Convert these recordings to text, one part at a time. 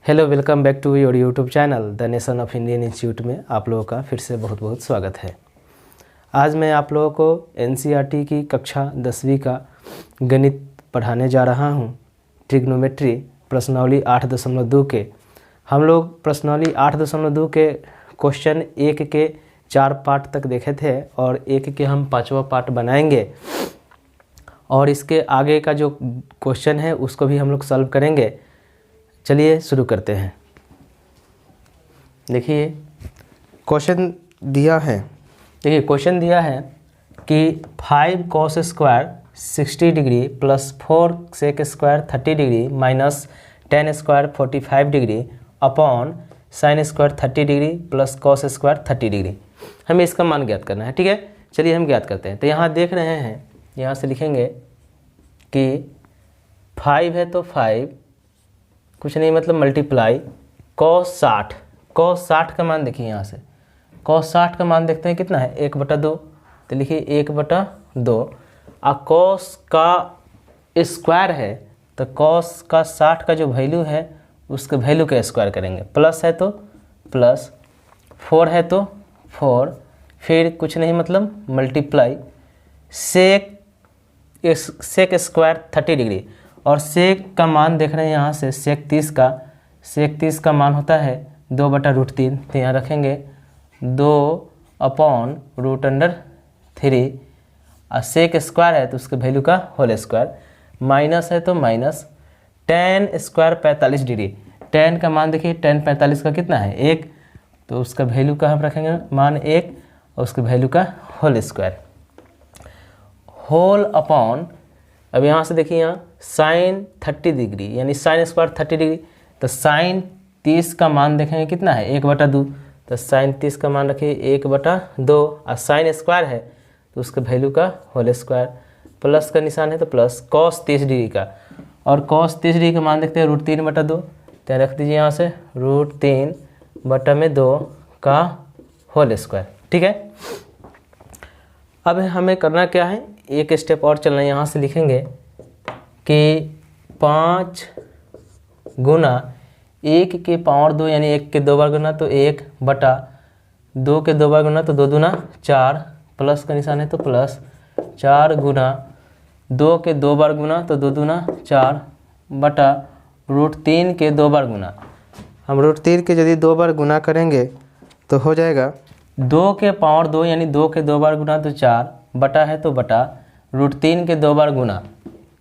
Hello, welcome back to your YouTube channel the nation of Indian institute में आप लोगों का फिर से बहुत बहुत स्वागत है। आज मैं आप लोगों को एनसीईआरटी की कक्षा 10वीं का गणित पढ़ाने जा रहा हूं। ट्रिग्नोमेट्री प्रश्नावली 8.2 के हम लोग प्रश्नावली 8.2 के क्वेश्चन 1 के 4 पार्ट तक देखे थे और 1 के हम 5वां पार्ट बनाएंगे और इसके आगे का जो क्वेश्चन है उसको भी हम लोग सॉल्व करेंगे। चलिए शुरू करते हैं। देखिए क्वेश्चन दिया है कि 5 cos square 60 degree plus 4 sec square 30 degree minus 10 square 45 degree upon sin square 30 degree plus cos square 30 degree. हमें इसका मान ज्ञात करना है। ठीक है, चलिए हम ज्ञात करते हैं। तो यहाँ देख रहे हैं, यहाँ से लिखेंगे कि 5 है तो 5 कुछ नहीं मतलब मल्टीप्लाई cos 60 का मान देखिए। यहाँ से cos 60 का मान देखते हैं कितना है 1/2। तो लिखिए 1/2 और cos का स्क्वायर है तो cos का 60 का जो वैल्यू है उसके वैल्यू का स्क्वायर करेंगे। प्लस है तो प्लस, 4 है तो 4, फिर कुछ नहीं मतलब मल्टीप्लाई सेक स्क्वायर 30 डिग्री और सेक का मान देख रहे हैं यहाँ से सेक 30 का मान होता है 2/√3। तो यहाँ रखेंगे 2/√3 और सेक स्क्वायर है तो उसके वैल्यू का होल स्क्वायर। माइनस है तो minus tan square 45 degree. tan का मान देखिए tan 45 का कितना है 1, तो उसका वैल्यू का हम रखेंगे मान 1 और उसके वैल्यू का होल स्क्वायर होल अपॉन। अब यहाँ से देखिए यहाँ साइन 30 डिग्री यानी साइन स्क्वायर 30 डिग्री, तो साइन 30 का मान देखेंगे कितना है 1/2। तो साइन 30 का मान रखिए 1/2 और साइन स्क्वायर है तो उसके वैल्यू का होल स्क्वायर। प्लस का निशान है तो प्लस cos 30 डिग्री का, और cos 30 डिग्री का मान देखते हैं √3/2। तो रख दीजिए यहाँ से √3/2 का होल स्क्वायर। ठीक है, अब हमें करना क्या है, एक स्टेप और चलना है। यहाँ से लिखेंगे कि 5 गुना 1 के पावर 2 यानी 1 के 2 बार गुना तो 1/2 के 2 बार गुना तो 2 दूना 4, प्लस का निशान है तो प्लस 4 गुना 2 के 2 बार गुना तो 2 दूना 4 बटा √3 के 2 बार गुना। हम √3 के यदि 2 बार गुना करेंगे तो हो जाएगा 2 के पावर 2 यानी 2 के 2 बार गुना तो 4 बटा है तो बटा √3 के 2 बार गुना।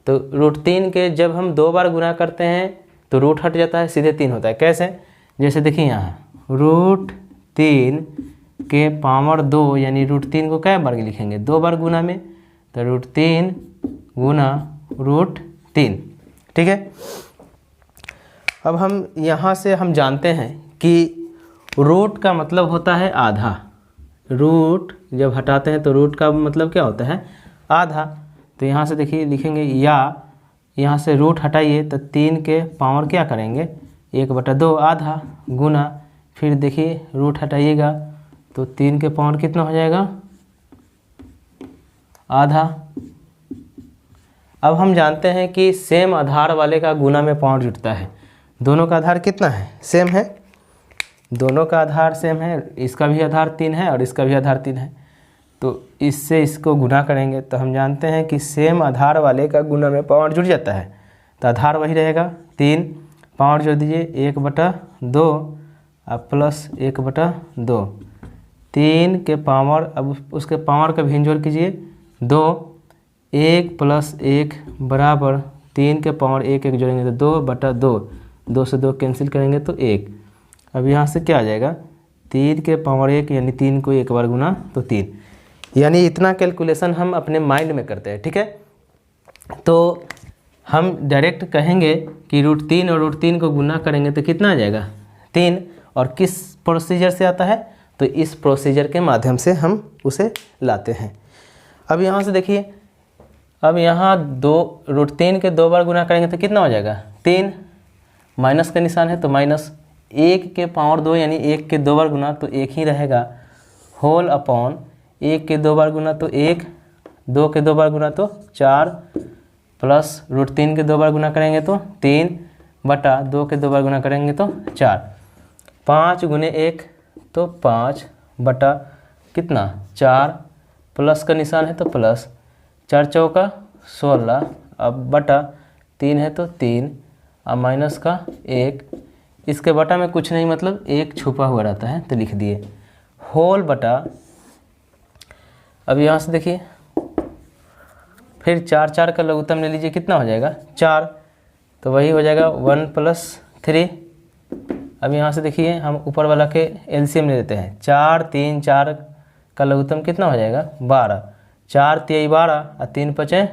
तो √3 के जब हम 2 बार गुना करते हैं तो रूट हट जाता है, सीधे 3 होता है। कैसे, जैसे देखिए यहाँ √3 के पावर 2 यानी √3 को क्या बार लिखेंगे 2 बार गुना में, तो √3 गुना √3। ठीक है, अब हम यहाँ से हम जानते हैं कि रूट का मतलब होता है आधा। रूट जब हटाते हैं तो रूट का मतलब क्या होता है आधा। तो यहाँ से देखिए लिखेंगे या यहाँ से रूट हटाइए तो 3 के पावर क्या करेंगे 1/2 आधा गुना, फिर देखिए रूट हटाइएगा तो 3 के पावर कितना हो जाएगा आधा। अब हम जानते हैं कि सेम आधार वाले का गुना में पावर जुटता है। दोनों का आधार कितना है सेम है, दोनों का आधार सेम है, इसका भी आधार 3 है और इसका भी आधार 3 है। तो इससे इसको गुना करेंगे तो हम जानते हैं कि सेम आधार वाले का गुना में पावर जुड़ जाता है, तो आधार वही रहेगा 3, पावर जोड़ दीजिए 1/2 और प्लस 1/2, 3 के पावर, अब उसके पावर का भिन्न जोड़ कीजिए 2, 1 + 1 बराबर 3 के पावर 1 जोड़ेंगे तो 2/2, 2 से 2 कैंसिल करेंगे तो 1। अब यहाँ से क्या आ जाएगा 3 के पावर 1 यानी 3 को 1 बार गुना तो 3, यानी इतना कैलकुलेशन हम अपने माइंड में करते हैं। ठीक है, तो हम डायरेक्ट कहेंगे कि √3 और √3 को गुना करेंगे तो कितना आ जाएगा 3, और किस प्रोसीजर से आता है तो इस प्रोसीजर के माध्यम से हम उसे लाते हैं। अब यहाँ से देखिए, अब यहाँ √3 के 2 बार गुना करेंगे तो कितना हो जाएगा 3, माइनस का निशान है तो माइनस 1 के पावर 2 यानी 1 के 2 बार गुना तो 1 ही रहेगा होल अपॉन 1 के 2 बार गुना तो 1, 2 के 2 बार गुना तो 4, प्लस √3 के 2 बार गुना करेंगे तो 3 बटा 2 के 2 बार गुना करेंगे तो 4, 5 गुने 1 तो 5 बटा कितना 4, प्लस का निशान है तो प्लस, 4 चौका 16, अब बटा 3 है तो 3, अब माइनस का 1, इसके बटा में कुछ नहीं मतलब 1 छुपा हुआ रहता है तो लिख दिए, होल बटा, अब यहाँ से देखिए फिर 4 4 का लघुत्तम ले लीजिए, कितना हो जाएगा 4, तो वही हो जाएगा 1 + 3। अब यहाँ से देखिए हम ऊपर वाला के एलसीएम ले लेते हैं, 4 3 4 का लघुत्तम कितना हो जाएगा 12, 4 3 12 और 3 5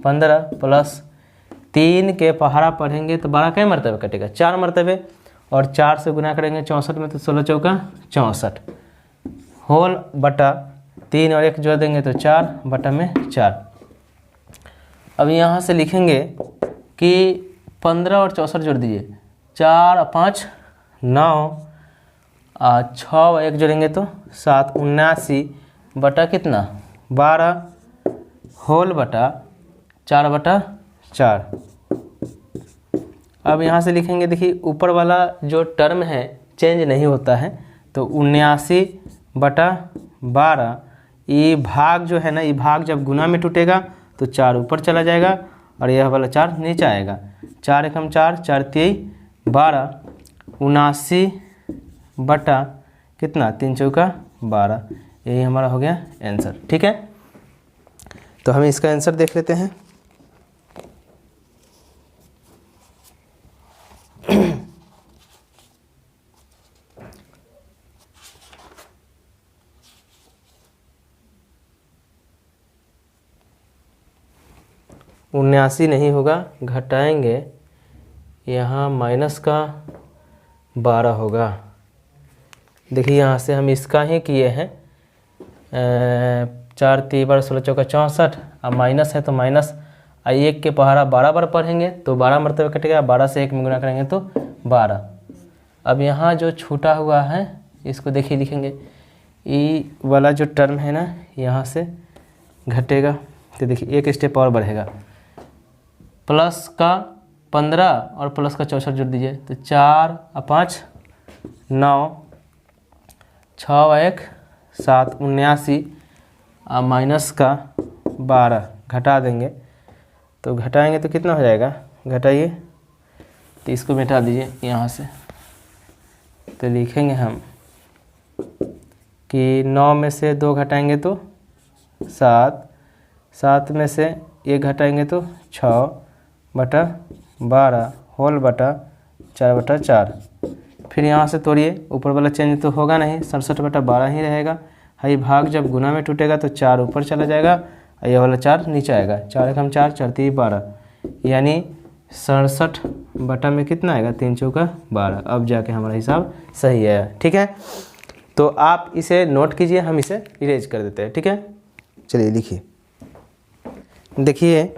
15 प्लस 3 के पहाड़ा पढ़ेंगे तो 12 कई मरतबे कटेगा 4 मरतबे, और 4 से गुना करेंगे 64 में तो 16 चौका 64, होल बटा 3 और 1 जोड़ देंगे तो 4 बटा में 4। अब यहाँ से लिखेंगे कि 15 और 64 जोड़ दीजिए, 4 और 5 9, 6 और 1 जोड़ेंगे तो 7, 79 बटा कितना 12, होल बटा 4 बटा 4। अब यहाँ से लिखेंगे, देखिए ऊपर वाला जो टर्म है चेंज नहीं होता है, तो 79 बटा 12, ये भाग जो है ना, ये भाग जब गुना में टूटेगा तो 4 ऊपर चला जाएगा और यह वाला 4 नीचे आएगा, 4 एकम 4, 4 3 12, 79 बटा कितना 3 चौका 12, यही हमारा हो गया आंसर। ठीक है, तो हम इसका आंसर देख लेते हैं। उन्यासी नहीं होगा, घटाएंगे यहाँ माइनस का 12 होगा। देखिए यहाँ से हम इसका ही किए हैं, 4 3 12 16 चौका 64, अब माइनस है तो माइनस, 1 के पहाड़ा 12 बार पढ़ेंगे तो 12 मरतबे कटेगा, 12 से 1 में गुना करेंगे तो 12। अब यहाँ जो छूटा हुआ है इसको देखिए लिखेंगे, ई वाला जो टर्म है ना यहाँ से घटेगा, तो देखिए 1 स्टेप और बढ़ेगा, प्लस का 15 और प्लस का 64 जोड़ दीजिए तो 4 और 5 9, 6 और 1 7, 79 और माइनस का 12 घटा देंगे, तो घटाएंगे तो कितना हो जाएगा, घटाइए तो इसको मिटा दीजिए यहाँ से, तो लिखेंगे हम कि 9 में से 2 घटाएंगे तो 7, 7 में से 1 घटाएंगे तो 6 बटा 12, होल बटा 4 बटा 4। फिर यहाँ से तोड़िए, ऊपर वाला चेंज तो होगा नहीं, 67 बटा 12 ही रहेगा, हाई भाग जब गुना में टूटेगा तो 4 ऊपर चला जाएगा और यह वाला 4 नीचे आएगा, 4 एकम 4, 4 3 12, यानी 67 बटा में कितना आएगा 3 चौका 12। अब जाके हमारा हिसाब सही है। ठीक है, तो आप इसे नोट कीजिए, हम इसे इरेज कर देते हैं। ठीक है, चलिए लिखिए, देखिए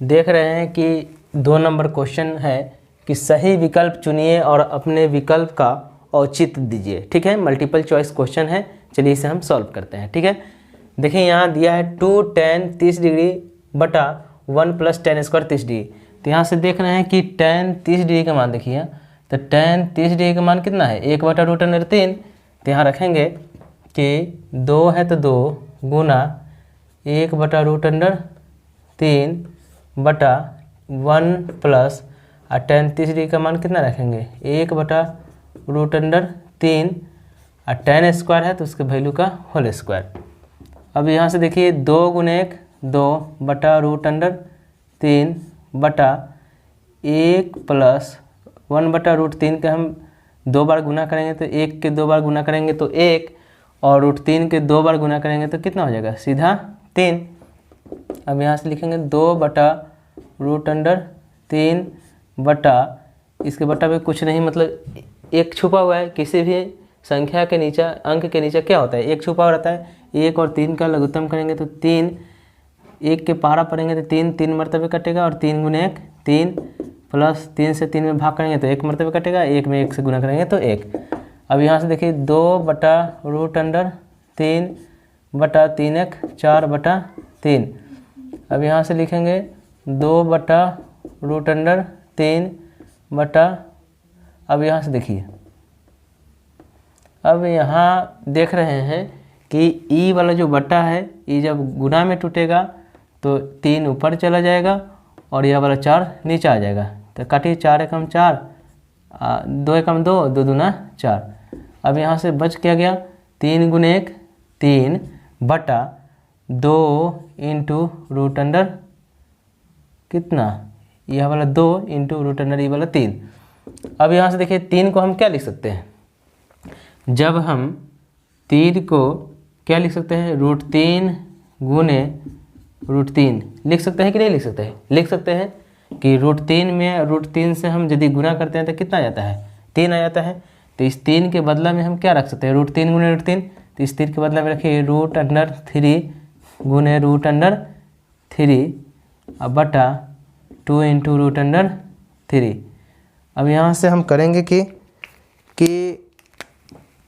देख रहे हैं कि 2 नंबर क्वेश्चन है कि सही विकल्प चुनिए और अपने विकल्प का औचित्य दीजिए। ठीक है, मल्टीपल चॉइस क्वेश्चन है, चलिए इसे हम सॉल्व करते हैं। ठीक है, देखिए यहाँ दिया है 2 tan 30 डिग्री बटा 1 + tan स्क्वायर 30 डिग्री, तो यहाँ से देख रहे हैं कि tan 30 डिग्री का मान देखिए, तो tan 30 डिग्री का मान कितना है 1 बटा √3, तो यहाँ रखेंगे कि 2 है तो 2 गुना 1 बटा √3 बटा 1 प्लस tan 30 डिग्री का मान कितना रखेंगे 1 बटा √3 और tan स्क्वायर है तो उसके वैल्यू का होल स्क्वायर। अब यहाँ से देखिए 2 गुने 1 2 बटा √3 बटा 1 प्लस 1 बटा √3 के हम 2 बार गुना करेंगे तो 1 के 2 बार गुना करेंगे तो 1, और √3 के 2 बार गुना करेंगे तो कितना हो जाएगा सीधा 3। अब यहाँ से लिखेंगे 2 बटा √3 बटा, इसके बटा में कुछ नहीं मतलब 1 छुपा हुआ है, किसी भी संख्या के नीचे अंक के नीचे क्या होता है 1 छुपा हुआ रहता है। 1 और 3 का लघुत्तम करेंगे तो 3, 1 के पहाड़ा पढ़ेंगे तो 3 3 मरतबे कटेगा, और 3 गुने 1 3 प्लस 3 से 3 में भाग करेंगे तो 1 मरतबे कटेगा, 1 में 1 से गुना करेंगे तो 1। अब यहाँ से देखिए 2 बटा √3 बटा 3 1 4 बटा 3। अब यहाँ से लिखेंगे 2 बटा 3 बटा, अब यहाँ से देखिए, अब यहाँ देख रहे हैं कि ई वाला जो बटा है, ई जब गुना में टूटेगा तो 3 ऊपर चला जाएगा और यह वाला 4 नीचे आ जाएगा। तो काटिए, 4 एकम 4, 2 एकम 2, 2 दूना 4। अब यहाँ से बच क्या गया, 3 गुने 1 3 बटा 2 इंटू रूट अंडर कितना, यह वाला 2 इंटू रूट अंडर ये वाला 3। अब यहाँ से देखिए 3 को हम क्या लिख सकते हैं, जब हम 3 को क्या लिख सकते हैं, √3 गुने √3 लिख सकते हैं कि नहीं लिख सकते हैं, लिख सकते हैं कि √3 में √3 से हम यदि गुना करते हैं तो कितना आ जाता है, 3 आ जाता है। तो इस 3 के बदला में हम क्या रख सकते हैं, √3 गुने √3, तो इस 3 के बदला में रखिए √3 गुने √3 अब बटा 2 इंटू √3। अब यहाँ से हम करेंगे कि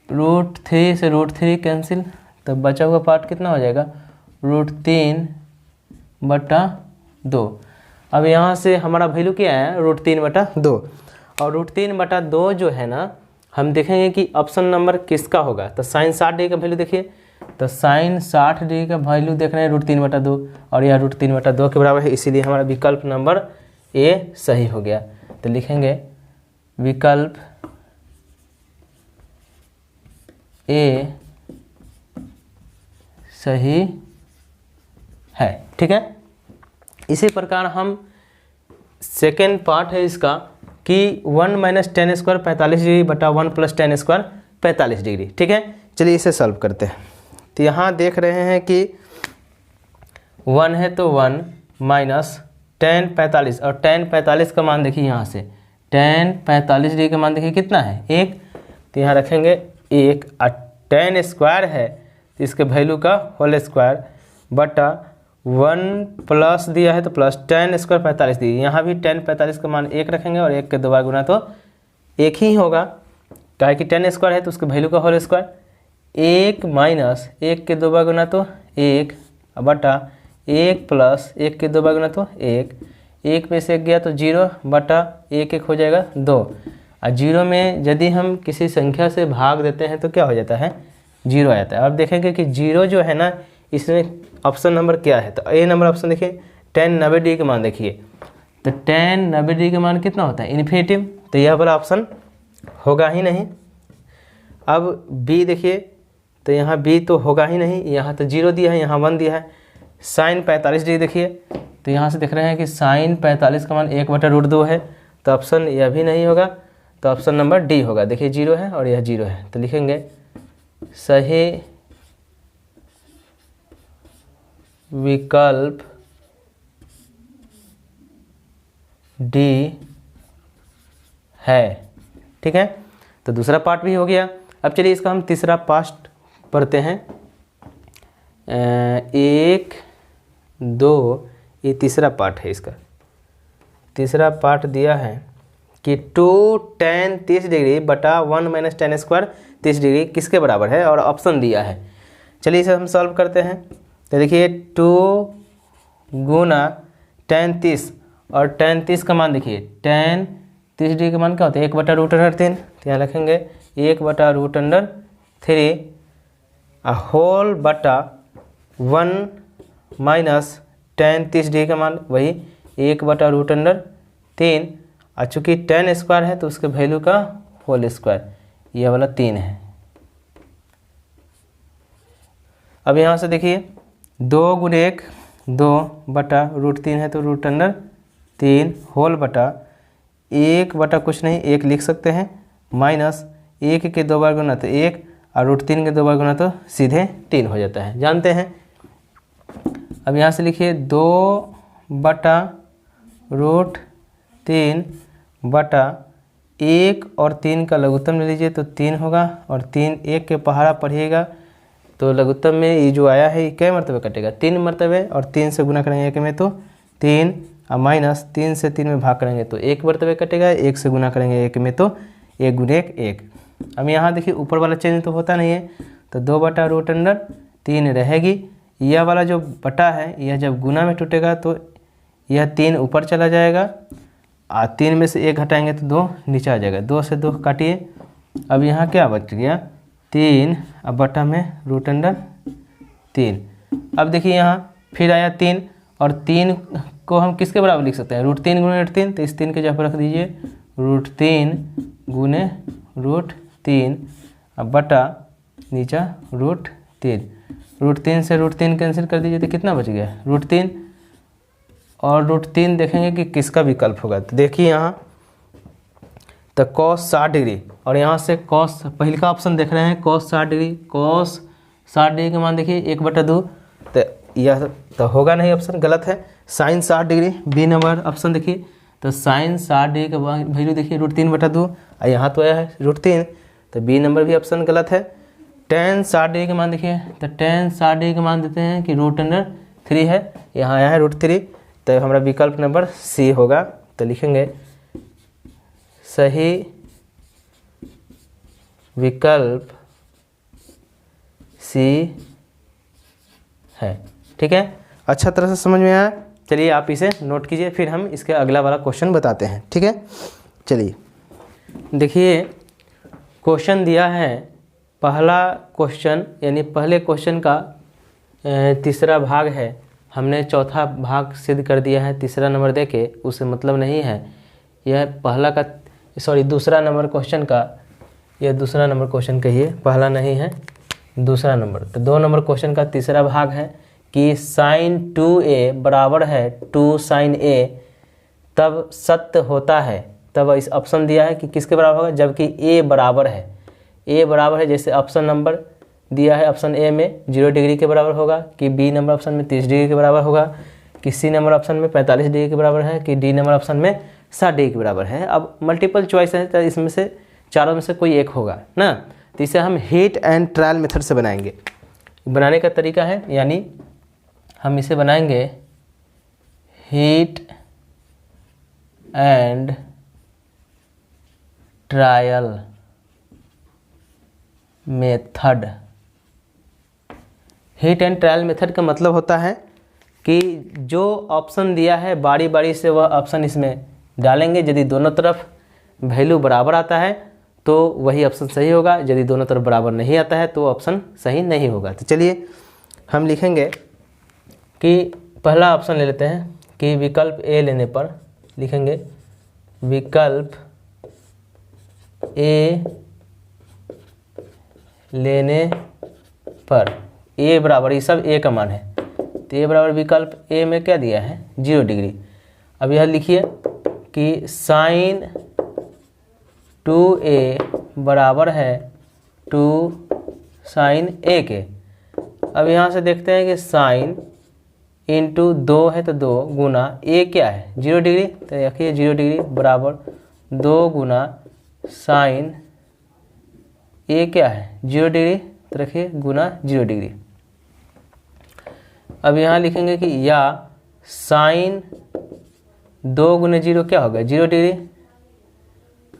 √3 से √3 कैंसिल, तब बचा हुआ पार्ट कितना हो जाएगा, √3 बटा 2। अब यहाँ से हमारा वैल्यू क्या है, √3 बटा 2, और √3 बटा 2 जो है ना, हम देखेंगे कि ऑप्शन नंबर किसका होगा। तो साइन 60 डिग्री का वैल्यू देखिए, तो साइन 60 डिग्री का वैल्यू देख रहे हैं √3 बटा 2, और यह √3 बटा 2 के बराबर है, इसीलिए हमारा विकल्प नंबर ए सही हो गया। तो लिखेंगे विकल्प ए सही है, ठीक है। इसी प्रकार हम सेकेंड पार्ट है इसका कि 1 माइनस टेन स्क्वायर 45 डिग्री बटा 1 प्लस टेन स्क्वायर 45 डिग्री, ठीक है। चलिए इसे सॉल्व करते हैं। तो यहाँ देख रहे हैं कि 1 है तो 1 माइनस टेन 45, और टेन 45 का मान देखिए, यहाँ से टेन 45 डिग्री का मान देखिए कितना है, 1। तो यहाँ रखेंगे 1, और टेन स्क्वायर है तो इसके वैल्यू का होल स्क्वायर बटा 1 प्लस दिया है तो प्लस टेन स्क्वायर 45 दिया, यहाँ भी टेन 45 का मान 1 रखेंगे, और 1 के 2 बार गुना तो 1 ही होगा, क्या है कि टेन स्क्वायर है तो उसके वैल्यू का होल स्क्वायर, 1 माइनस 1 के 2 बार गुना तो 1 बटा 1 प्लस 1 के 2 बार गुना तो 1, 1 में से 1 गया तो 0 बटा 1 1 हो जाएगा 2, और 0 में यदि हम किसी संख्या से भाग देते हैं तो क्या हो जाता है, 0 आ जाता है। अब देखेंगे कि 0 जो है ना, इसमें ऑप्शन नंबर क्या है, तो ए नंबर ऑप्शन देखिए, tan 90 डिग्री का मान देखिए, तो tan 90 डिग्री का मान कितना होता है, इन्फिनिटिव, तो यह वाला ऑप्शन होगा ही नहीं। अब बी देखिए, तो यहाँ बी तो होगा ही नहीं, यहाँ तो 0 दिया है, यहाँ 1 दिया है। साइन 45 डिग्री देखिए, तो यहाँ से देख रहे हैं कि साइन 45 का मान 1 बटा √2 है, तो ऑप्शन यह भी नहीं होगा, तो ऑप्शन नंबर डी होगा। देखिए 0 है और यह 0 है, तो लिखेंगे सही विकल्प डी है, ठीक है। तो दूसरा पार्ट भी हो गया। अब चलिए इसका हम तीसरा पार्ट पढ़ते हैं। 1 2, ये तीसरा पार्ट है। इसका तीसरा पार्ट दिया है कि 2 tan 30 डिग्री बटा 1 माइनस टेन स्क्वायर 30 डिग्री किसके बराबर है, और ऑप्शन दिया है। चलिए इसे हम सॉल्व करते हैं। तो देखिए 2 गुना tan 30, और tan 30 का मान देखिए, tan 30 डिग्री का मान क्या होता है, 1 बटा √3। तो यहाँ रखेंगे 1 बटा √3 होल बटा 1 माइनस tan 30 डिग्री का मान वही 1 बटा √3, और चूँकि tan स्क्वायर है तो उसके वैल्यू का होल स्क्वायर, यह वाला 3 है। अब यहाँ से देखिए 2 गुने 1 2 बटा √3 है तो √3 होल बटा 1 बटा कुछ नहीं 1 लिख सकते हैं, माइनस 1 के 2 बार गुना तो 1, और √3 के 2 बार गुना तो सीधे 3 हो जाता है, जानते हैं। अब यहाँ से लिखिए 2 बटा √3 बटा 1 और 3 का लघुत्तम ले लीजिए तो 3 होगा, और 3 1 के पहाड़ा पढ़िएगा तो लघुत्तम में ये जो आया है ये कै मरतबे कटेगा, 3 मरतबे, और 3 से गुना करेंगे 1 में तो 3, और माइनस 3 से 3 में भाग करेंगे तो 1 मरतबे कटेगा, 1 से गुना करेंगे 1 में तो 1 गुने 1। अब यहाँ देखिए ऊपर वाला चेंज तो होता नहीं है, तो 2 बटा √3 रहेगी। यह वाला जो बटा है यह जब गुना में टूटेगा तो यह 3 ऊपर चला जाएगा, 3 में से 1 घटाएंगे तो 2 नीचे आ जाएगा, 2 से 2 काटिए। अब यहाँ क्या बच गया 3, अब बटा में √3। अब देखिए यहाँ फिर आया 3, और 3 को हम किसके बराबर लिख सकते हैं, √3 गुणे √3, तो इस 3 के जगह पर रख दीजिए √3 गुणे √3, अब बटा नीचा √3। √3 से √3 कैंसिल कर दीजिए तो कितना बच गया √3, और √3 देखेंगे कि किसका विकल्प होगा। तो देखिए यहाँ तो cos 60 डिग्री, और यहाँ से cos पहले का ऑप्शन देख रहे हैं cos 60 डिग्री, cos 60 डिग्री का मान देखिए 1/2, तो यह तो होगा नहीं, ऑप्शन गलत है। sin 60 degree B number option देखिए, तो sin 60 डिग्री का वैल्यू देखिए √3/2, और यहाँ तो आया है √3, तो बी नंबर भी ऑप्शन गलत है। tan 60 डिग्री का मान देखिए, तो tan 60 डिग्री का मान देते हैं कि √3 है, यहाँ आया है √3, तो हमारा विकल्प नंबर सी होगा। तो लिखेंगे सही विकल्प सी है। ठीक है, अच्छा तरह से समझ में आया। चलिए आप इसे नोट कीजिए, फिर हम इसके अगला वाला क्वेश्चन बताते हैं। ठीक है, चलिए देखिए क्वेश्चन दिया है, पहला क्वेश्चन यानी पहले क्वेश्चन का तीसरा भाग है, हमने चौथा भाग सिद्ध कर दिया है तीसरा नंबर देके, उसे मतलब नहीं है। यह पहला का दूसरा नंबर क्वेश्चन का, यह दूसरा नंबर क्वेश्चन कहिए, पहला नहीं है दूसरा नंबर। तो 2 नंबर क्वेश्चन का तीसरा भाग है कि sin 2a बराबर है 2 sin a तब सत्य होता है। तब इस ऑप्शन दिया है कि किसके बराबर होगा, जबकि a बराबर है, a बराबर है, जैसे ऑप्शन नंबर दिया है ऑप्शन ए में 0 डिग्री के बराबर होगा, कि बी नंबर ऑप्शन में 30 डिग्री के बराबर होगा, कि सी नंबर ऑप्शन में 45 डिग्री के बराबर है, कि डी नंबर ऑप्शन में 60 डिग्री के बराबर है। अब मल्टीपल चॉइस है, तो इसमें से चारों में से कोई एक होगा ना। तो इसे हम हीट एंड ट्रायल मेथड से बनाएंगे। बनाने का तरीका है, यानी हम इसे बनाएंगे heat and trial method. Heat and trial method का मतलब होता है कि जो ऑप्शन दिया है बारी बारी से वह ऑप्शन इसमें डालेंगे। यदि दोनों तरफ वैल्यू बराबर आता है तो वही ऑप्शन सही होगा, यदि दोनों तरफ बराबर नहीं आता है तो ऑप्शन सही नहीं होगा। तो चलिए हम लिखेंगे कि पहला ऑप्शन ले लेते हैं कि विकल्प ए लेने पर लिखेंगे विकल्प ए लेने पर ए बराबर, ये सब ए का मान है, तो ए बराबर विकल्प ए में क्या दिया है 0 डिग्री। अब यह लिखिए कि sin 2a बराबर है 2 sin a के। अब यहाँ से देखते हैं कि sin इंटू 2 है तो 2 गुना a क्या है 0 डिग्री, तो रखिए 0 डिग्री बराबर 2 गुना sin a क्या है 0 डिग्री, तो रखिए गुना 0 डिग्री। अब यहाँ लिखेंगे कि या sin 2 गुने 0 क्या होगा 0 डिग्री,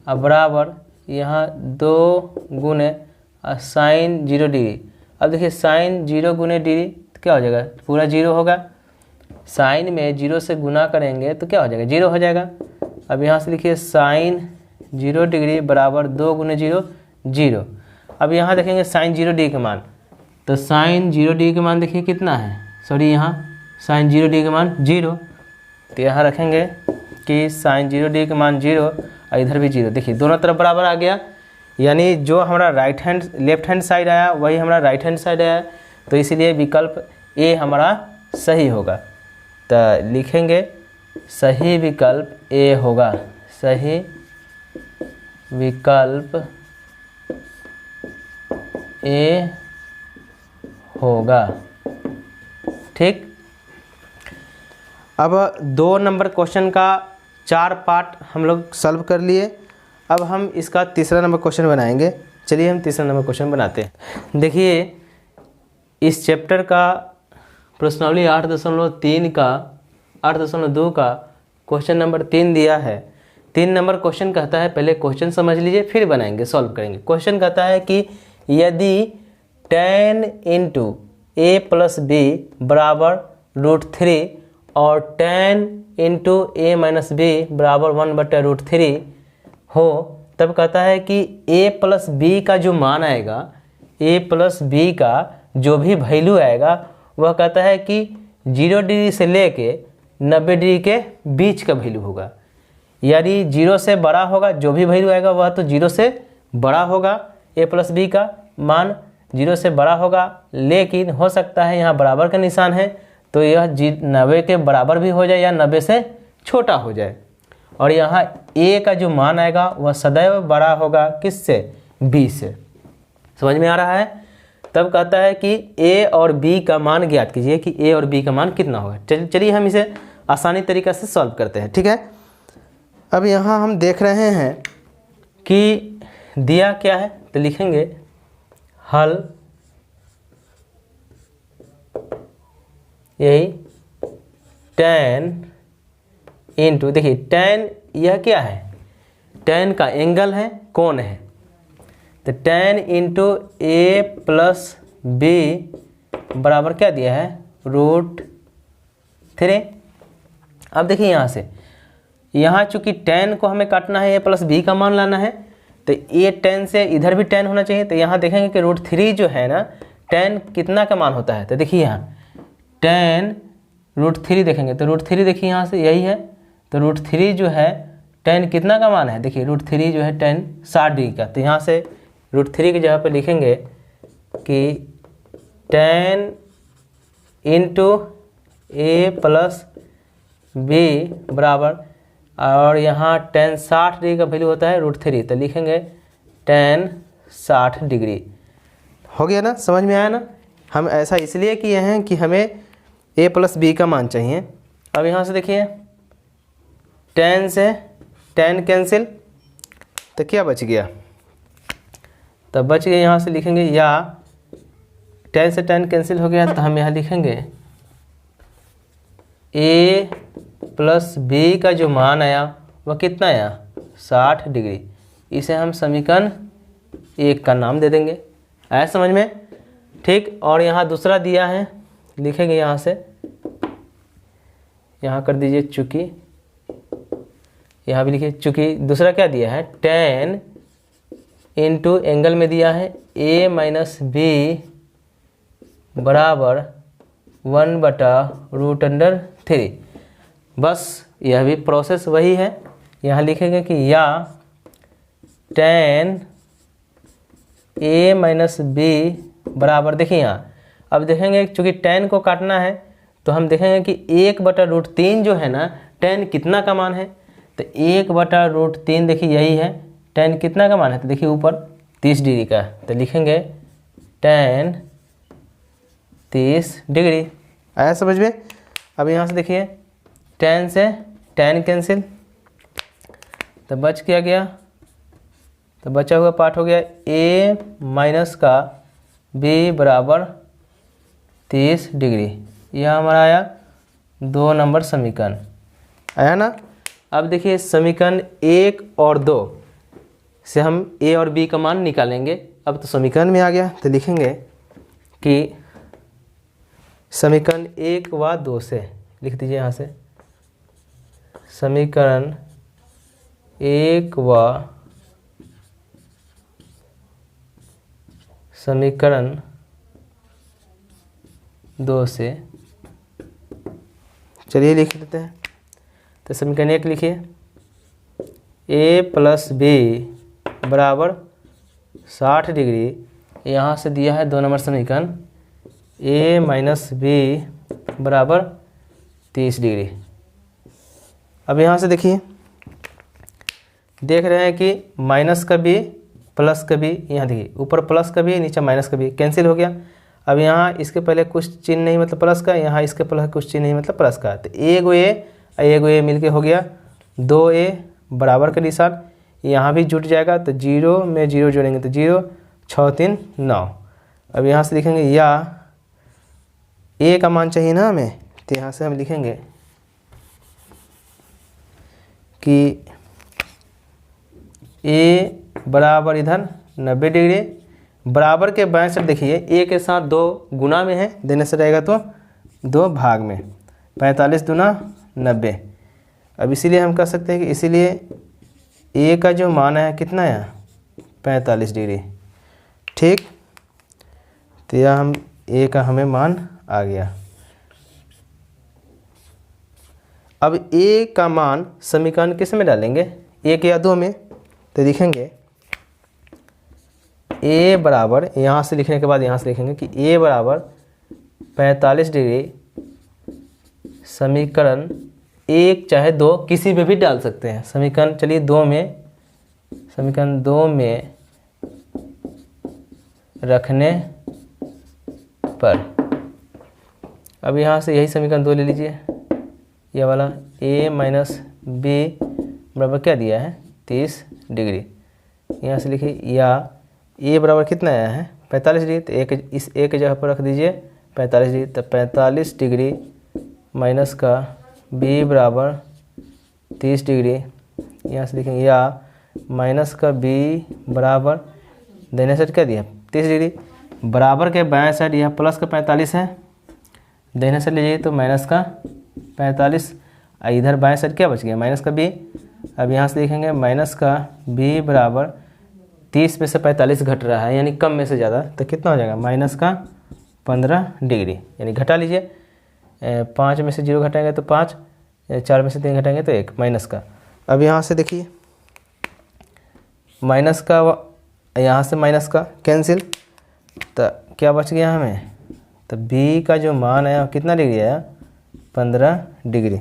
अब बराबर यहाँ 2 गुने sin 0 डिग्री। अब देखिए sin 0 गुने डिग्री तो क्या हो जाएगा, पूरा 0 होगा। साइन में 0 से गुना करेंगे तो क्या हो जाएगा 0 हो जाएगा। अब यहाँ से लिखिए sin 0 डिग्री बराबर 2 गुने 0 0। अब यहाँ देखेंगे sin 0 डिग्री का मान, तो sin 0 डिग्री का मान देखिए कितना है, सॉरी यहाँ sin 0 डिग्री का मान 0, तो यहाँ रखेंगे कि sin 0 डिग्री का मान 0 और इधर भी 0। देखिए दोनों तरफ बराबर आ गया, यानी जो हमारा लेफ्ट हैंड साइड आया वही हमारा राइट हैंड साइड आया, तो इसीलिए विकल्प ए हमारा सही होगा। तो लिखेंगे सही विकल्प ए होगा, सही विकल्प ए होगा। ठीक, अब 2 नंबर क्वेश्चन का 4 पार्ट हम लोग सॉल्व कर लिए। अब हम इसका तीसरा नंबर क्वेश्चन बनाएंगे। चलिए हम तीसरा नंबर क्वेश्चन बनाते हैं। देखिए इस चैप्टर का प्रश्नावली 8.3 का 8.2 का क्वेश्चन नंबर 3 दिया है। 3 नंबर क्वेश्चन कहता है, पहले क्वेश्चन समझ लीजिए फिर बनाएंगे सॉल्व करेंगे। क्वेश्चन कहता है कि यदि tan into a plus B बराबर √3 और tan into A minus B बराबर 1/√3 हो, तब कहता है कि a प्लस बी का जो मान आएगा, a प्लस बी का जो भी वैल्यू आएगा वह कहता है कि 0 डिग्री से लेके 90 डिग्री के बीच का वैल्यू होगा। यानी 0 से बड़ा होगा, जो भी वैल्यू आएगा वह तो 0 से बड़ा होगा, a प्लस बी का मान 0 से बड़ा होगा, लेकिन हो सकता है यहाँ बराबर का निशान है तो यह 90 के बराबर भी हो जाए या 90 से छोटा हो जाए। और यहाँ a का जो मान आएगा वह सदैव बड़ा होगा किससे, b से। समझ में आ रहा है? तब कहता है कि a और b का मान ज्ञात कीजिए कि a और b का मान कितना होगा। चलिए हम इसे आसानी तरीक़ा से सॉल्व करते हैं, ठीक है। अब यहाँ हम देख रहे हैं कि दिया क्या है, तो लिखेंगे हल यही tan इंटू, देखिए tan यह क्या है, tan का एंगल है, कोण है, तो tan इंटू ए प्लस बी बराबर क्या दिया है, √3। अब देखिए यहाँ से, यहाँ चूंकि tan को हमें काटना है, a प्लस बी का मान लाना है, तो ये tan से इधर भी tan होना चाहिए। तो यहाँ देखेंगे कि √3 जो है ना, tan कितना का मान होता है, तो देखिए यहाँ tan √3 देखेंगे तो √3 देखिए यहाँ से यही है, तो √3 जो है tan कितना का मान है, देखिए √3 जो है tan 60 डिग्री का। तो यहाँ से √3 की जगह पर लिखेंगे कि tan इंटू ए प्लस बी बराबर, और यहाँ tan 60 डिग्री का वैल्यू होता है √3, तो लिखेंगे tan 60 डिग्री। हो गया ना, समझ में आया ना। हम ऐसा इसलिए किए हैं कि हमें a प्लस बी का मान चाहिए। अब यहाँ से देखिए tan से tan कैंसिल, तो क्या बच गया, तो बच गया यहाँ से लिखेंगे, या tan से tan कैंसिल हो गया तो हम यहाँ लिखेंगे a प्लस बी का जो मान आया वह कितना आया, 60 डिग्री। इसे हम समीकरण 1 का नाम दे देंगे। आया समझ में, ठीक। और यहाँ दूसरा दिया है, लिखेंगे यहाँ से, यहाँ कर दीजिए चूँकि, यहाँ भी लिखिए चूँकि। दूसरा क्या दिया है, tan इंटू एंगल में दिया है a माइनस बी बराबर 1/√3। बस यह भी प्रोसेस वही है। यहाँ लिखेंगे कि या tan a माइनस बी बराबर, देखिए यहाँ अब देखेंगे चूँकि tan को काटना है तो हम देखेंगे कि 1/√3 जो है ना, tan कितना का मान है, तो 1/√3 देखिए यही है, tan कितना का मान है, तो देखिए ऊपर 30 डिग्री का, तो लिखेंगे tan 30 डिग्री। आया समझ में। अब यहाँ से देखिए tan से tan कैंसिल, तो बच क्या गया, तो बचा हुआ पार्ट हो गया a माइनस का b बराबर 30 डिग्री। यह हमारा आया 2 नंबर समीकरण। आया ना। अब देखिए समीकरण 1 और 2 से हम a और b का मान निकालेंगे। अब तो समीकरण में आ गया, तो लिखेंगे कि समीकरण 1 व 2 से, लिख दीजिए यहाँ से, समीकरण 1 व समीकरण 2 से, चलिए लिख लेते हैं। तो समीकरण 1 लिखिए, a प्लस बी बराबर 60 डिग्री। यहाँ से दिया है 2 नंबर समीकरण a माइनस बी बराबर 30 डिग्री। अब यहाँ से देखिए, देख रहे हैं कि माइनस का b प्लस का b, यहाँ देखिए ऊपर प्लस का b नीचे माइनस का b कैंसिल हो गया। अब यहाँ इसके पहले कुछ चिन्ह नहीं मतलब प्लस का, यहाँ इसके पहले कुछ चिन्ह नहीं मतलब प्लस का, तो एगो a मिलके हो गया 2a बराबर का निशान, यहाँ भी जुट जाएगा, तो 0 में 0 जोड़ेंगे तो 0, 6 3 9। अब यहाँ से लिखेंगे या a का मान चाहिए ना हमें, तो यहाँ से हम लिखेंगे कि a बराबर इधर 90 डिग्री, बराबर के बाएं साइड देखिए a के साथ 2 गुना में है, देने से रहेगा तो 2 भाग में, 45 दूना 90, अब इसीलिए हम कह सकते हैं कि इसीलिए ए का जो मान है कितना है 45 डिग्री। ठीक, तो यह हम ए का हमें मान आ गया। अब ए का मान समीकरण किस में डालेंगे, एक या दो में, तो लिखेंगे ए बराबर, यहाँ से लिखने के बाद यहाँ से लिखेंगे कि ए बराबर 45 डिग्री समीकरण एक चाहे दो किसी में भी डाल सकते हैं। समीकरण चलिए दो में, समीकरण दो में रखने पर, अब यहाँ से यही समीकरण दो ले लीजिए, यह वाला a माइनस बी बराबर क्या दिया है 30 डिग्री। यहाँ से लिखिए, या a बराबर कितना आया है 45 डिग्री, तो एक इस a के जगह पर रख दीजिए 45 डिग्री, तो 45 डिग्री माइनस का b बराबर 30 डिग्री। यहाँ से लिखेंगे या माइनस का b बराबर दाहिने साइड क्या दिया 30 डिग्री, बराबर के बाएं साइड यह प्लस का 45 है, दाहिने साइड लीजिए तो माइनस का 45, इधर बाएं साइड क्या बच गया माइनस का b। अब यहाँ से लिखेंगे माइनस का b बराबर 30 में से 45 घट रहा है यानी कम में से ज़्यादा, तो कितना हो जाएगा माइनस का 15 डिग्री, यानी घटा लीजिए, 5 में से 0 घटाएंगे तो 5, 4 में से 3 घटाएंगे तो 1 माइनस का। अब यहाँ से देखिए माइनस का, यहाँ से माइनस का कैंसिल, तो क्या बच गया हमें, तो b का जो मान आया कितना डिग्री आया 15 डिग्री।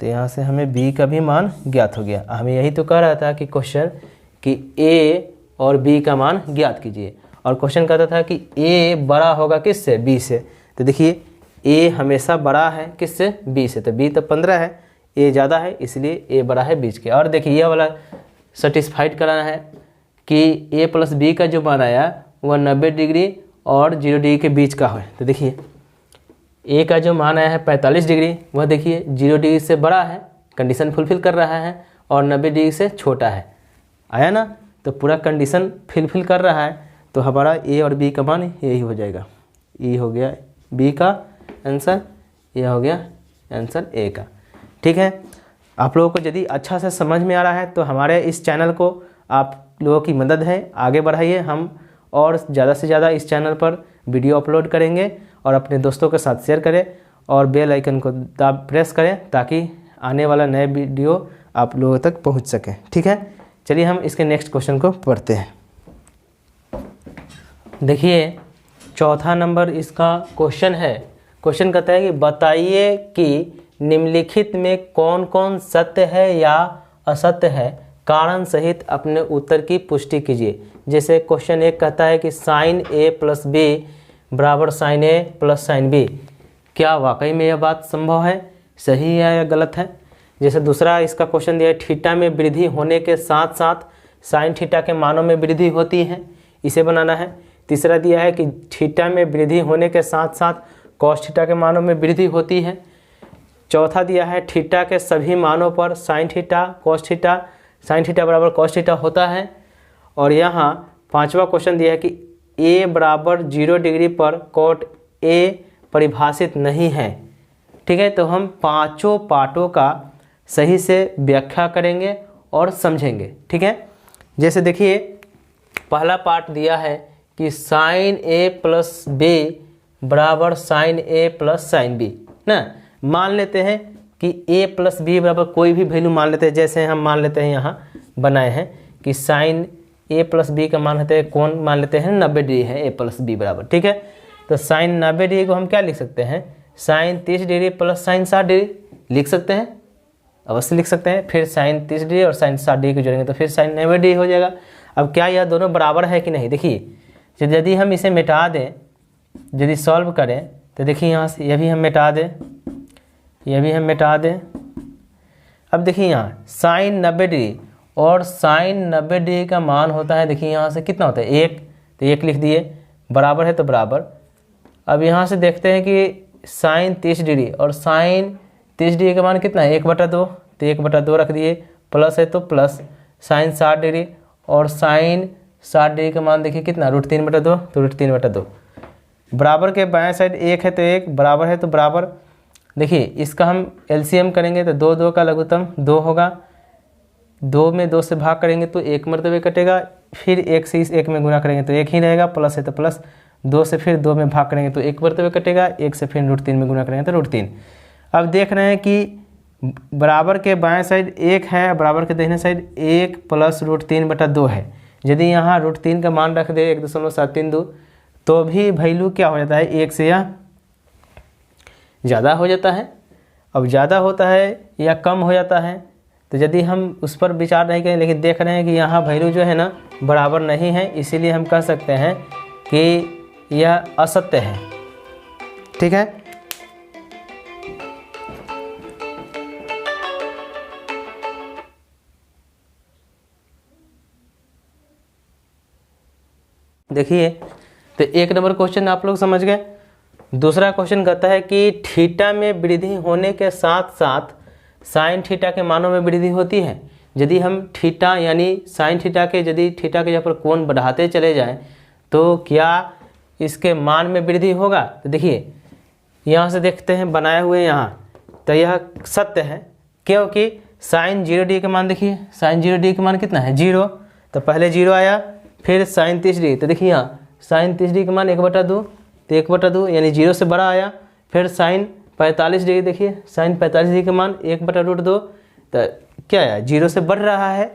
तो यहाँ से हमें b का भी मान ज्ञात हो गया। हमें यही तो कह रहा था कि क्वेश्चन कि a और b का मान ज्ञात कीजिए, और क्वेश्चन कहता था कि a बड़ा होगा किससे b से, तो देखिए a हमेशा बड़ा है किससे b से, तो b तो 15 है, a ज़्यादा है इसलिए a बड़ा है बीच के। और देखिए यह वाला सेटिस्फाइड कराना है कि a प्लस b का जो मान आया वह 90 डिग्री और 0 डिग्री के बीच का है। तो देखिए a का जो मान आया है 45 डिग्री, वह देखिए 0 डिग्री से बड़ा है, कंडीशन फुलफिल कर रहा है, और 90 डिग्री से छोटा है, आया ना, तो पूरा कंडीशन फुलफिल कर रहा है, तो हमारा a और b का मान यही हो जाएगा। ये हो गया b का आंसर, यह हो गया आंसर a का। ठीक है, आप लोगों को यदि अच्छा से समझ में आ रहा है तो हमारे इस चैनल को आप लोगों की मदद है, आगे बढ़ाइए। हम और ज़्यादा से ज़्यादा इस चैनल पर वीडियो अपलोड करेंगे, और अपने दोस्तों के साथ शेयर करें और बेल आइकन को प्रेस करें ताकि आने वाला नए वीडियो आप लोगों तक पहुंच सके। ठीक है, चलिए हम इसके नेक्स्ट क्वेश्चन को पढ़ते हैं। देखिए चौथा नंबर इसका क्वेश्चन है। क्वेश्चन कहता है कि बताइए कि निम्नलिखित में कौन कौन सत्य है या असत्य है, कारण सहित अपने उत्तर की पुष्टि कीजिए। जैसे क्वेश्चन एक कहता है कि साइन a प्लस बी बराबर sine a plus sine b, क्या वाकई में यह बात संभव है, सही है या गलत है। जैसे दूसरा इसका क्वेश्चन दिया है थीटा में वृद्धि होने के साथ साथ साइन थीटा के मानों में वृद्धि होती है, इसे बनाना है। तीसरा दिया है कि थीटा में वृद्धि होने के साथ साथ कॉस थीटा के मानों में वृद्धि होती है। चौथा दिया है थीटा के सभी मानों पर sine theta cos theta sine theta बराबर कॉस थीटा होता है। और यहाँ पांचवा क्वेश्चन दिया है कि a बराबर 0 डिग्री पर कॉट a परिभाषित नहीं है। ठीक है, तो हम पांचों पार्टों का सही से व्याख्या करेंगे और समझेंगे। ठीक है, जैसे देखिए पहला पार्ट दिया है कि साइन a प्लस b बराबर sine a plus sine b ना। मान लेते हैं कि a प्लस b बराबर कोई भी वैल्यू मान लेते हैं, जैसे हम मान लेते हैं यहाँ बनाए हैं कि साइन a प्लस बी का मान होता है, कौन मान लेते हैं 90 डिग्री है a प्लस बी बराबर। ठीक है, तो साइन 90 डिग्री को हम क्या लिख सकते हैं, sine 30 degree plus sine 60 degree लिख सकते हैं, अवश्य लिख सकते हैं। फिर साइन 30 डिग्री और साइन 60 डिग्री को जोड़ेंगे तो फिर साइन 90 डिग्री हो जाएगा। अब क्या यह दोनों बराबर है कि नहीं, देखिए यदि हम इसे मिटा दें, यदि सॉल्व करें तो देखिए यहाँ से यह भी हम मिटा दें, यह भी हम मिटा दें। अब देखिए यहाँ साइन 90 डिग्री और साइन 90 डिग्री का मान होता है, देखिए यहाँ से कितना होता है 1, तो 1 लिख दिए, बराबर है तो बराबर। अब यहाँ से देखते हैं कि साइन 30 डिग्री और साइन 30 डिग्री का मान कितना है 1/2, तो 1/2 रख दिए, प्लस है तो प्लस। साइन 60 डिग्री और साइन 60 डिग्री का मान देखिए कितना √3/2, तो √3/2। बराबर के बाएं साइड 1 है तो 1, बराबर है तो बराबर। देखिए इसका हम एलसीएम करेंगे तो 2 2 का लघुत्तम 2 होगा, 2 में 2 से भाग करेंगे तो 1 मरतबे कटेगा, फिर 1 से इस 1 में गुना करेंगे तो 1 ही रहेगा, प्लस है तो प्लस, 2 से फिर 2 में भाग करेंगे तो 1 मरतबे कटेगा, 1 से फिर √3 में गुना करेंगे तो √3। अब देख रहे हैं कि बराबर के बाएं साइड 1 है, बराबर के दाहिने साइड 1 + √3/2 है। यदि यहाँ √3 का मान रख दे 1.732 तो भी वैल्यू क्या हो जाता है, 1 से या ज़्यादा हो जाता है। अब ज़्यादा होता है या कम हो जाता है, तो यदि हम उस पर विचार नहीं करें, लेकिन देख रहे हैं कि यहाँ वैल्यू जो है ना बराबर नहीं है, इसीलिए हम कह सकते हैं कि यह असत्य है। ठीक है, देखिए तो 1 नंबर क्वेश्चन आप लोग समझ गए। दूसरा क्वेश्चन कहता है कि थीटा में वृद्धि होने के साथ साथ साइन थीटा के मानों में वृद्धि होती है। यदि हम थीटा यानी साइन थीटा के यदि थीटा के जहाँ पर कोण बढ़ाते चले जाएं तो क्या इसके मान में वृद्धि होगा। तो देखिए यहाँ से देखते हैं बनाए हुए यहाँ, तो यह सत्य है क्योंकि साइन 0 का मान देखिए, साइन 0 का मान कितना है 0, तो पहले 0 आया, फिर साइन 30 तो देखिए यहाँ साइन 30 का मान 1/2, तो 1/2 यानी 0 से बड़ा आया। फिर साइन 45 देखिए साइन 45 का मान 1/√2, तो क्या है 0 से बढ़ रहा है,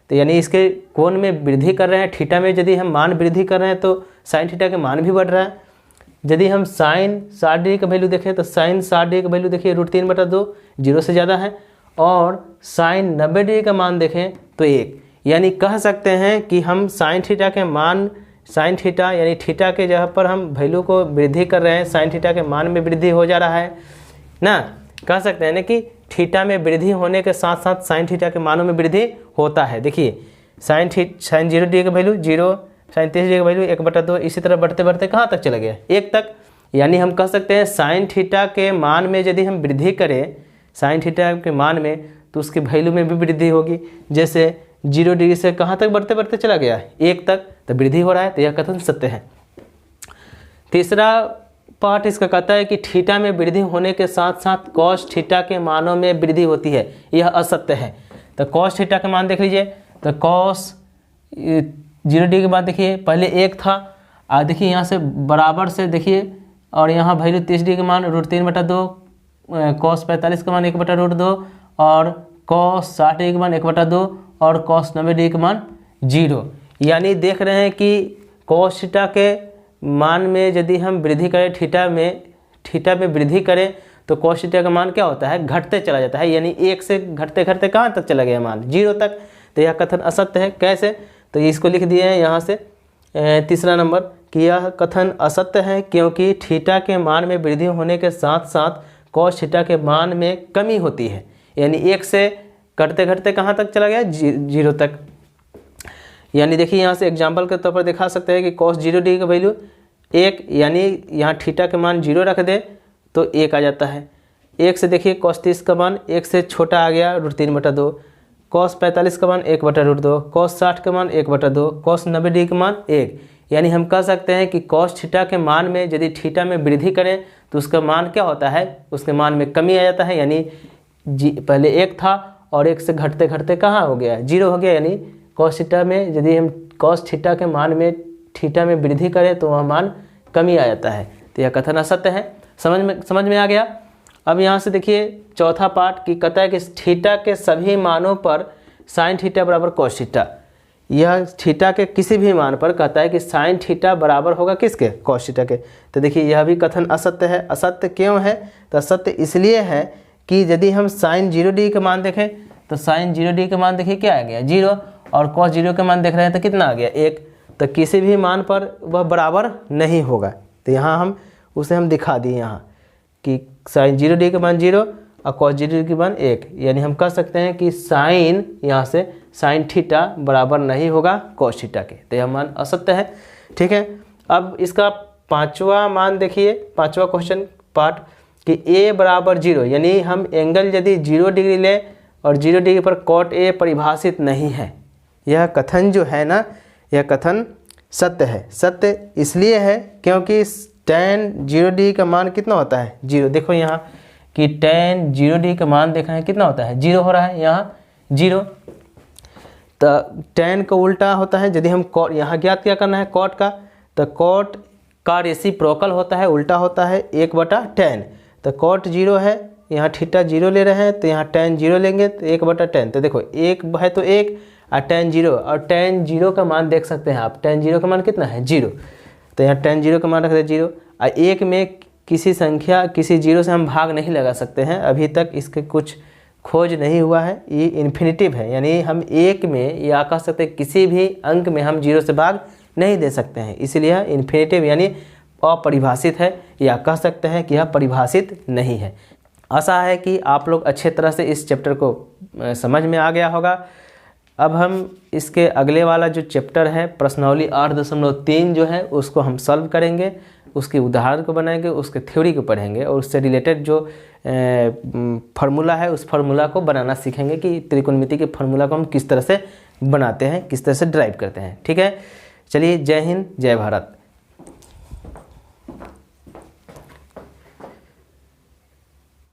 तो यानी इसके कोण में वृद्धि कर रहे हैं। थीटा में यदि हम मान वृद्धि कर रहे हैं तो साइन थीटा के मान भी बढ़ रहा है। यदि हम साइन 60 का वैल्यू देखें तो साइन 60 का वैल्यू देखिए √3/2 0 से ज़्यादा है, और साइन 90 का मान देखें तो 1, यानी कह सकते हैं कि हम साइन थीटा के मान, साइन थीटा यानी थीटा के जगह पर हम वैल्यू को वृद्धि कर रहे हैं, साइन थीटा के मान में वृद्धि हो जा रहा है ना, कह सकते हैं ना कि थीटा में वृद्धि होने के साथ साथ साइन थीटा के मानों में वृद्धि होता है। देखिए साइन 0 का वैल्यू 0, साइन 30 का वैल्यू 1/2, इसी तरह बढ़ते बढ़ते कहाँ तक चला गया 1 तक। यानी हम कह सकते हैं साइन थीटा के मान में यदि हम वृद्धि करें, साइन थीटा के मान में, तो उसकी वैल्यू में भी वृद्धि होगी। जैसे 0 से कहाँ तक बढ़ते बढ़ते चला गया 1 तक, तो वृद्धि हो रहा है, तो यह कथन सत्य है। तीसरा पार्ट इसका कहता है कि थीटा में वृद्धि होने के साथ साथ कॉस थीटा के मानों में वृद्धि होती है, यह असत्य है। तो कॉस थीटा का मान देख लीजिए, तो कॉस 0 के बाद देखिए पहले 1 था, देखिए यहाँ से बराबर से देखिए, और यहाँ वैल्यू 30 का मान √3/2, कॉस 45 का मान 1/√2, और कॉस 60 का मान 1/2, और कॉस 90 का मान 0। यानी देख रहे हैं कि कॉस थीटा के मान में यदि हम वृद्धि करें, थीटा में वृद्धि करें तो कॉस थीटा का मान क्या होता है, घटते चला जाता है। यानी 1 से घटते घटते कहाँ तक चला गया मान 0 तक, तो यह कथन असत्य है। कैसे, तो इसको लिख दिए हैं यहाँ से तीसरा नंबर कि यह कथन असत्य है क्योंकि थीटा के मान में वृद्धि होने के साथ साथ कॉस थीटा के मान में कमी होती है। यानी 1 से घटते घटते कहाँ तक चला गया 0 तक। यानी देखिए यहाँ से एग्जाम्पल के तौर पर दिखा सकते हैं कि कॉस 0 का वैल्यू 1, यानी यहाँ थीटा के मान 0 रख दे तो 1 आ जाता है। 1 से देखिए कॉस 30 का मान 1 से छोटा आ गया √3/2, कॉस 45 का मान 1/√2, कॉस 60 का मान 1/2, कॉस 90 का मान 1। यानी हम कह सकते हैं कि कॉस थीटा के मान में यदि थीटा में वृद्धि करें तो उसका मान क्या होता है, उसके मान में कमी आ जाता है। यानी पहले 1 था और 1 से घटते घटते कहाँ हो गया 0 हो गया। यानी कॉस थीटा में यदि हम कॉस थीटा के मान में थीटा में वृद्धि करें तो वह मान कमी आ जाता है, तो यह कथन असत्य है। समझ में आ गया। अब यहाँ से देखिए चौथा पार्ट की कहता है कि थीटा के सभी मानों पर साइन थीटा बराबर कॉस थीटा। यह थीटा के किसी भी मान पर कहता है कि साइन थीटा बराबर होगा किसके, कॉस थीटा के। तो देखिए यह भी कथन असत्य है। असत्य क्यों है, तो असत्य इसलिए है कि यदि हम साइन 0 का मान देखें तो साइन 0 का मान देखिए क्या आ गया 0, और कॉस 0 का मान देख रहे हैं तो कितना आ गया 1। तो किसी भी मान पर वह बराबर नहीं होगा। तो यहाँ हम उसे दिखा दिए यहाँ कि साइन 0 का मान 0 और कॉस 0 का मान 1। यानी हम कह सकते हैं कि साइन यहाँ से साइन थीटा बराबर नहीं होगा कॉस थीटा के, तो यह मान असत्य है। ठीक है, अब इसका पांचवा मान देखिए, पांचवा क्वेश्चन पार्ट कि a बराबर 0, यानी हम एंगल यदि 0 डिग्री लें और 0 डिग्री पर कॉट a परिभाषित नहीं है। यह कथन जो है ना, यह कथन सत्य है। सत्य इसलिए है क्योंकि tan 0 डिग्री का मान कितना होता है 0। देखो यहाँ कि tan 0 का मान देखा है कितना होता है, 0 हो रहा है, यहाँ 0। तो tan का उल्टा होता है, यदि हम यहाँ ज्ञात क्या करना है cot का, तो cot का रेसिप्रोकल होता है, उल्टा होता है 1/tan। तो cot 0 है, यहाँ थीटा 0 ले रहे हैं तो यहाँ tan 0 लेंगे तो 1/tan। तो देखो 1 है तो 1 और tan 0, और tan 0 का मान देख सकते हैं आप, tan 0 का मान कितना है 0, तो यहाँ tan 0 का मान रख दे 0। और 1 में किसी संख्या किसी 0 से हम भाग नहीं लगा सकते हैं, अभी तक इसके कुछ खोज नहीं हुआ है, ये इन्फिनिटिव है, यानी हम 1 में या कह सकते हैं किसी भी अंक में हम 0 से भाग नहीं दे सकते हैं, इसलिए इन्फिनिटिव यानी अपरिभाषित है, या कह सकते हैं कि यह परिभाषित नहीं है। आशा है कि आप लोग अच्छे तरह से इस चैप्टर को समझ में आ गया होगा। अब हम इसके अगले वाला जो चैप्टर है प्रश्नावली 8.3 जो है उसको हम सॉल्व करेंगे, उसके उदाहरण को बनाएंगे, उसके थ्योरी को पढ़ेंगे और उससे रिलेटेड जो फार्मूला है उस फार्मूला को बनाना सीखेंगे कि त्रिकोणमिति के फार्मूला को हम किस तरह से बनाते हैं, किस तरह से ड्राइव करते हैं। ठीक है, चलिए, जय हिंद, जय भारत।